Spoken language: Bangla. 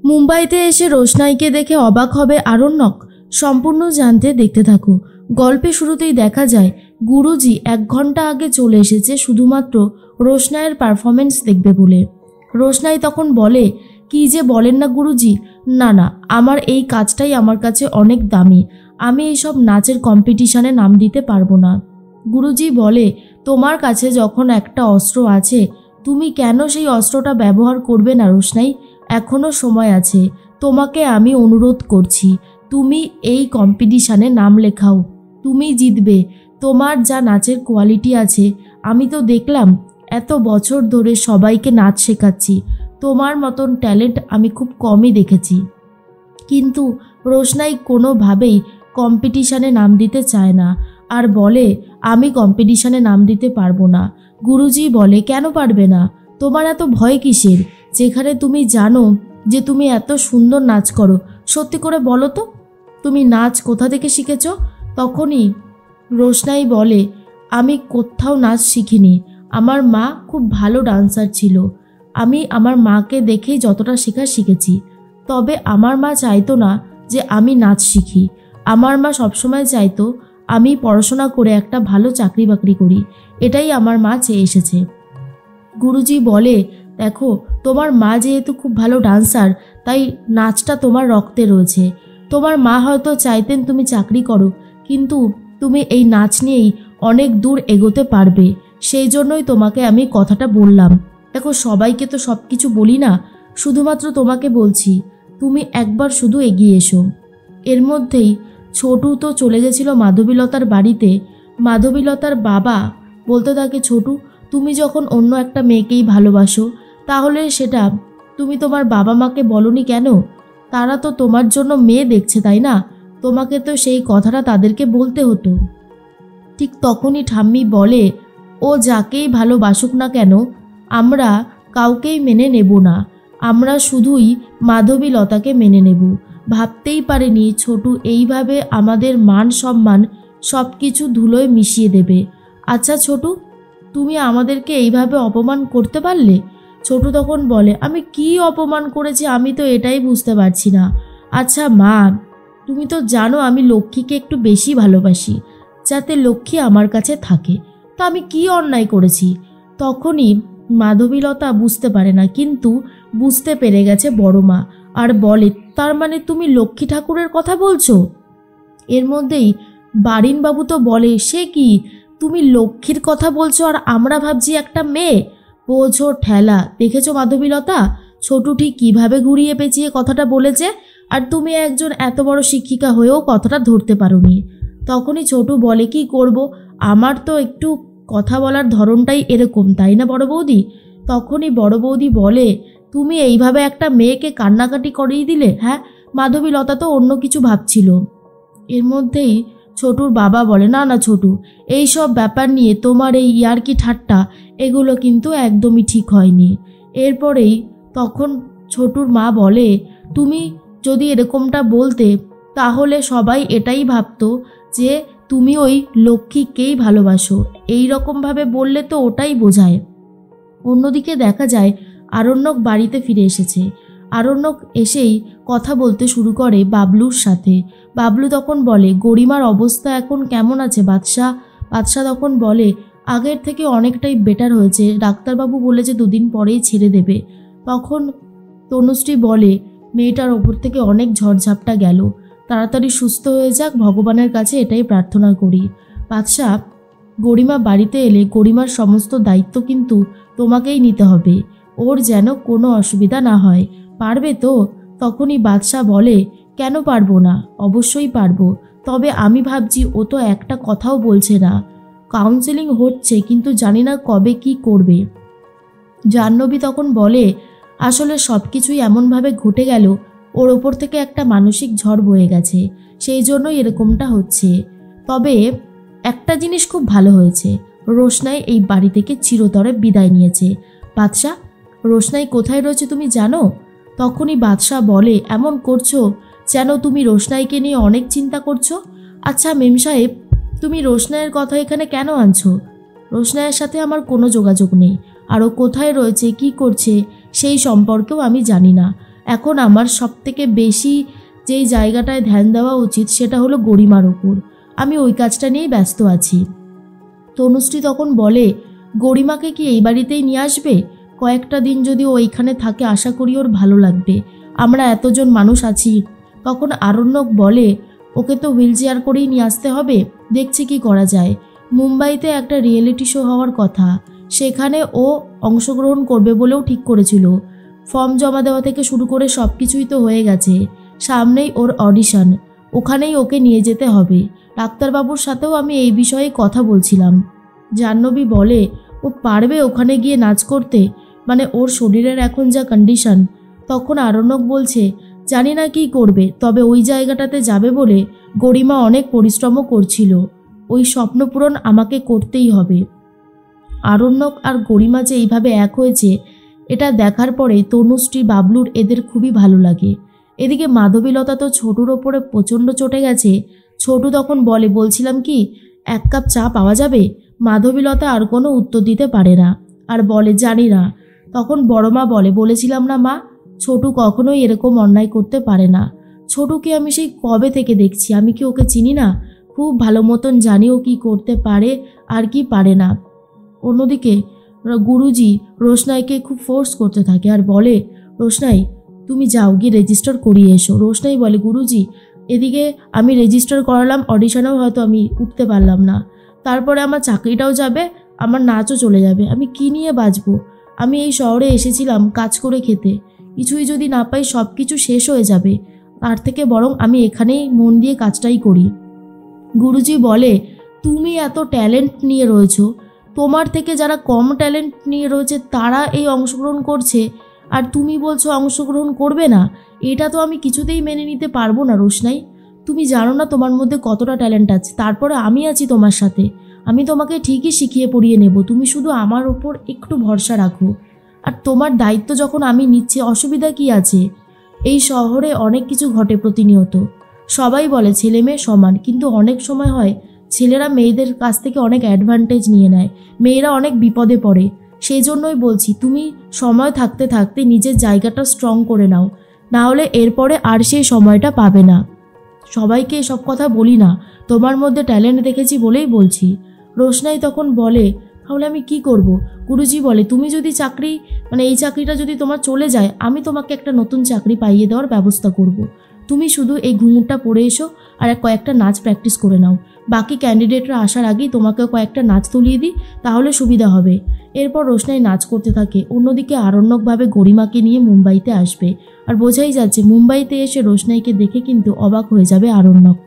মুম্বাইতে এসে রোশনাইকে দেখে অবাক হবে আরণ্যক। সম্পূর্ণ জানতে দেখতে থাকো। গল্পে শুরুতেই দেখা যায় গুরুজি 1 ঘন্টা আগে চলে এসেছে শুধুমাত্র রোশনাইয়ের পারফরমেন্স দেখবে বলে। রোশনাই তখন বলে, কি যে বলেন না গুরুজি, না না, আমার এই কাজটাই আমার কাছে অনেক দামি, আমি এইসব নাচের কম্পিটিশানে নাম দিতে পারবো না। গুরুজি বলে, তোমার কাছে যখন একটা অস্ত্র আছে তুমি কেন সেই অস্ত্রটা ব্যবহার করবে না রোশনাই? এখনও সময় আছে। তোমাকে আমি অনুরোধ করছি, তুমি এই কম্পিটিশানে নাম লেখাও, তুমি জিতবে। তোমার যা নাচের কোয়ালিটি আছে আমি তো দেখলাম, এত বছর ধরে সবাইকে নাচ শেখাচ্ছি, তোমার মতন ট্যালেন্ট আমি খুব কমই দেখেছি। কিন্তু রোশনাই কোনোভাবেই কম্পিটিশানে নাম দিতে চায় না আর বলে, আমি কম্পিটিশানে নাম দিতে পারবো না। গুরুজি বলে, কেন পারবে না? তোমার এত ভয় কিসের, যেখানে তুমি জানো যে তুমি এত সুন্দর নাচ করো? সত্যি করে বলো তো, তুমি নাচ কোথা থেকে শিখেছ? তখনই রোশনাই বলে, আমি কোথাও নাচ শিখিনি, আমার মা খুব ভালো ডান্সার ছিল, আমি আমার মাকে দেখেই যতটা শেখা শিখেছি। তবে আমার মা চাইতো না যে আমি নাচ শিখি, আমার মা সবসময় চাইতো আমি পড়াশোনা করে একটা ভালো চাকরি বাকরি করি, এটাই আমার মা চেয়ে এসেছে। গুরুজি বলে, দেখো, তোমার মা যেহেতু খুব ভালো ডান্সার তাই নাচটা তোমার রক্তে রয়েছে। তোমার মা হয়তো চাইতেন তুমি চাকরি করো, কিন্তু তুমি এই নাচ নিয়েই অনেক দূর এগোতে পারবে, সেই জন্যই তোমাকে আমি কথাটা বললাম। দেখো, সবাইকে তো সব কিছু বলি না, শুধুমাত্র তোমাকে বলছি, তুমি একবার শুধু এগিয়ে এসো। এর মধ্যেই ছোটু তো চলে গেছিল মাধবীলতার বাড়িতে। মাধবীলতার বাবা বলতে থাকে, ছোটু, তুমি যখন অন্য একটা মেয়েকেই ভালোবাসো তাহলে সেটা তুমি তোমার বাবা মাকে বলনি কেন? তারা তো তোমার জন্য মেয়ে দেখছে, তাই না? তোমাকে তো সেই কথাটা তাদেরকে বলতে হতো। ঠিক তখনই ঠাম্মি বলে, ও যাকেই ভালোবাসুক না কেন আমরা কাউকেই মেনে নেব না, আমরা শুধুই মাধবীলতাকে মেনে নেব। ভাবতেই পারিনি ছোটু এইভাবে আমাদের মান সম্মান সব কিছু ধুলোয় মিশিয়ে দেবে। আচ্ছা ছোটু, তুমি আমাদেরকে এইভাবে অপমান করতে পারলে? ছোটু তখন বলে, আমি কি অপমান করেছি আমি তো এটাই বুঝতে পারছি না। আচ্ছা মা, তুমি তো জানো আমি লক্ষ্মীকে একটু বেশি ভালোবাসি, যাতে লক্ষ্মী আমার কাছে থাকে, তো আমি কি অন্যায় করেছি? তখনই মাধবীলতা বুঝতে পারে না, কিন্তু বুঝতে পেরে গেছে বড় মা, আর বলে, তার মানে তুমি লক্ষ্মী ঠাকুরের কথা বলছো? এর মধ্যেই বারিনবাবু তো বলে, সে কি, তুমি লক্ষ্মীর কথা বলছো আর আমরা ভাবছি একটা মেয়ে? বোঝো ঠেলা, দেখেছো মাধবীলতা, ছোটু ঠিক কীভাবে ঘুরিয়ে পেঁচিয়ে কথাটা বলেছে, আর তুমি একজন এত বড় শিক্ষিকা হয়েও কথাটা ধরতে পারোনি। তখনই ছোটু বলে, কি করব, আমার তো একটু কথা বলার ধরনটাই এরকম, তাই না বড় বৌদি? তখনই বড় বৌদি বলে, তুমি এইভাবে একটা মেয়েকে কান্নাকাটি করিয়ে দিলে? হ্যাঁ, মাধবীলতা তো অন্য কিছু ভাবছিল। এর মধ্যেই ছোটুর বাবা বলে, না না ছোটু, এই সব ব্যাপার নিয়ে তোমার এই ইয়ার্কি ঠাট্টা এগুলো কিন্তু একদমই ঠিক হয়নি। এরপরেই তখন ছোটুর মা বলে, তুমি যদি এরকমটা বলতে তাহলে সবাই এটাই ভাবতো যে তুমি ওই লক্ষ্মীকেই ভালোবাসো, এই রকমভাবে বললে তো ওটাই বোঝায়। অন্যদিকে দেখা যায় আরণ্যক বাড়িতে ফিরে এসেছে। আরণ্যক এসেই কথা বলতে শুরু করে বাবলুর সাথে। বাবলু তখন বলে, গরিমার অবস্থা এখন কেমন আছে বাদশা? বাদশা তখন বলে, আগের থেকে অনেকটাই বেটার হয়েছে, ডাক্তারবাবু বলেছে 2 দিন পরেই ছেড়ে দেবে। তখন তনুশ্রী বলে, মেয়েটার ওপর থেকে অনেক ঝড়ঝাপটা গেল, তাড়াতাড়ি সুস্থ হয়ে যাক, ভগবানের কাছে এটাই প্রার্থনা করি। বাদশা, গরিমা বাড়িতে এলে গরিমার সমস্ত দায়িত্ব কিন্তু তোমাকেই নিতে হবে, ওর যেন কোনো অসুবিধা না হয়, পারবে তো? তখনই বাদশা বলে, কেন পারবো না, অবশ্যই পারবো, তবে আমি ভাবছি ও তো একটা কথাও বলছে না, কাউন্সেলিং হচ্ছে কিন্তু জানি না কবে কি করবে। জাহ্নবী তখন বলে, আসলে সব কিছুই এমনভাবে ঘটে গেল, ওর ওপর থেকে একটা মানসিক ঝড় বয়ে গেছে, সেই জন্যই এরকমটা হচ্ছে। তবে একটা জিনিস খুব ভালো হয়েছে, রোশনাই এই বাড়ি থেকে চিরতরে বিদায় নিয়েছে। বাদশাহ, রোশনাই কোথায় রয়েছে তুমি জানো? তখনই বাদশাহ বলে, এমন করছো যেন তুমি রোশনাইকে নিয়ে অনেক চিন্তা করছো। আচ্ছা মেম সাহেব, তুমি রোশনাইয়ের কথা এখানে কেন আনছো? রোশনাইয়ের সাথে আমার কোনো যোগাযোগ নেই, আর ও কোথায় রয়েছে কি করছে সেই সম্পর্কেও আমি জানি না। এখন আমার সবথেকে বেশি যেই জায়গাটায় ধ্যান দেওয়া উচিত সেটা হলো গরিমার ওপর। আমি ওই কাজটা নিয়েই ব্যস্ত আছি। তনুশ্রী তখন বলে, গরিমাকে কি এই বাড়িতেই নিয়ে আসবে? কয়েকটা দিন যদি ও এইখানে থাকে আশা করি ওর ভালো লাগবে, আমরা এতজন মানুষ আছি। তখন আরণ্যক বলে, ওকে তো হুইল চেয়ার করেই নিয়ে আসতে হবে, দেখছি কি করা যায়। মুম্বাইতে একটা রিয়েলিটি শো হওয়ার কথা, সেখানে ও অংশগ্রহণ করবে বলেও ঠিক করেছিল। ফর্ম জমা দেওয়া থেকে শুরু করে সব কিছুই তো হয়ে গেছে, সামনেই ওর অডিশন, ওখানেই ওকে নিয়ে যেতে হবে। ডাক্তারবাবুর সাথেও আমি এই বিষয়ে কথা বলছিলাম। জাহ্নবী বলে, ও পারবে ওখানে গিয়ে নাচ করতে? মানে ওর শরীরের এখন যা কন্ডিশন। তখন আরণ্যক বলছে, জানি না কি করবে, তবে ওই জায়গাটাতে যাবে বলে গরিমা অনেক পরিশ্রমও করছিল, ওই স্বপ্নপূরণ আমাকে করতেই হবে। আরণ্যক আর গরিমা যে এইভাবে এক হয়েছে এটা দেখার পরে তনুশ্রী, বাবলুর এদের খুবই ভালো লাগে। এদিকে মাধবীলতা তো ছোটুর ওপরে প্রচণ্ড চটে গেছে। ছোটু তখন বলে, বলছিলাম কি 1 কাপ চা পাওয়া যাবে? মাধবীলতা আর কোনো উত্তর দিতে পারে না আর বলে, জানি না। তখন বড়মা বলে, বলেছিলাম না মা, ছোটু কখনোই এরকম অন্যায় করতে পারে না। ছোটুকে আমি সেই কবে থেকে দেখছি, আমি কি ওকে চিনি না? খুব ভালো মতন জানি ও কী করতে পারে আর কি পারে না। অন্যদিকে গুরুজি রোশনাইকে খুব ফোর্স করতে থাকে আর বলে, রোশনাই তুমি যাও গিয়ে রেজিস্টার করিয়ে এসো। রোশনাই বলে, গুরুজি এদিকে আমি রেজিস্টার করালাম, অডিশনেও হয়তো আমি উঠতে পারলাম না, তারপরে আমার চাকরিটাও যাবে, আমার নাচও চলে যাবে, আমি কি নিয়ে বাঁচবো? আমি এই শহরে এসেছিলাম কাজ করে খেতে, কিছুই যদি না পাই সব কিছু শেষ হয়ে যাবে, তার থেকে বরং আমি এখানেই মন দিয়ে কাজটাই করি। গুরুজি বলে, তুমি এত ট্যালেন্ট নিয়ে রয়েছো, তোমার থেকে যারা কম ট্যালেন্ট নিয়ে রয়েছে তারা এই অংশগ্রহণ করছে, আর তুমি বলছো অংশগ্রহণ করবে না? এটা তো আমি কিছুতেই মেনে নিতে পারবো না রোশনাই। তুমি জানো না তোমার মধ্যে কতটা ট্যালেন্ট আছে, তারপরে আমি আছি তোমার সাথে, আমি তোমাকে ঠিকই শিখিয়ে পড়িয়ে নেব, তুমি শুধু আমার ওপর একটু ভরসা রাখো। আর তোমার দায়িত্ব যখন আমি নিচ্ছি, অসুবিধা কি আছে? এই শহরে অনেক কিছু ঘটে প্রতিনিয়ত, সবাই বলে ছেলে মেয়ে সমান, কিন্তু অনেক সময় হয় ছেলেরা মেয়েদের কাছ থেকে অনেক অ্যাডভান্টেজ নিয়ে নেয়, মেয়েরা অনেক বিপদে পড়ে। সেই জন্যই বলছি, তুমি সময় থাকতে থাকতে নিজের জায়গাটা স্ট্রং করে নাও, না হলে এরপরে আর সেই সময়টা পাবে না। সবাইকে এসব কথা বলি না, তোমার মধ্যে ট্যালেন্ট দেখেছি বলেই বলছি। রোশনাই তখন বলে, তাহলে আমি কি করব? গুরুজি বলে, তুমি যদি চাকরি এই চাকরিটা যদি তোমার চলে যায়, আমি তোমাকে একটা নতুন চাকরি পাইয়ে দেওয়ার ব্যবস্থা করব। তুমি শুধু এই ঘুঙুরটা পরে এসো আর কয়েকটা নাচ প্র্যাকটিস করে নাও, বাকি ক্যান্ডিডেটরা আসার আগেই তোমাকে কয়েকটা নাচ তুলিয়ে দিই, তাহলে সুবিধা হবে। এরপর রোশনাই নাচ করতে থাকে। অন্যদিকে আরণ্যকভাবে গরিমাকে নিয়ে মুম্বাইতে আসবে, আর বোঝাই যাচ্ছে মুম্বাইতে এসে রোশনাইকে দেখে কিন্তু অবাক হয়ে যাবে আরণ্যক।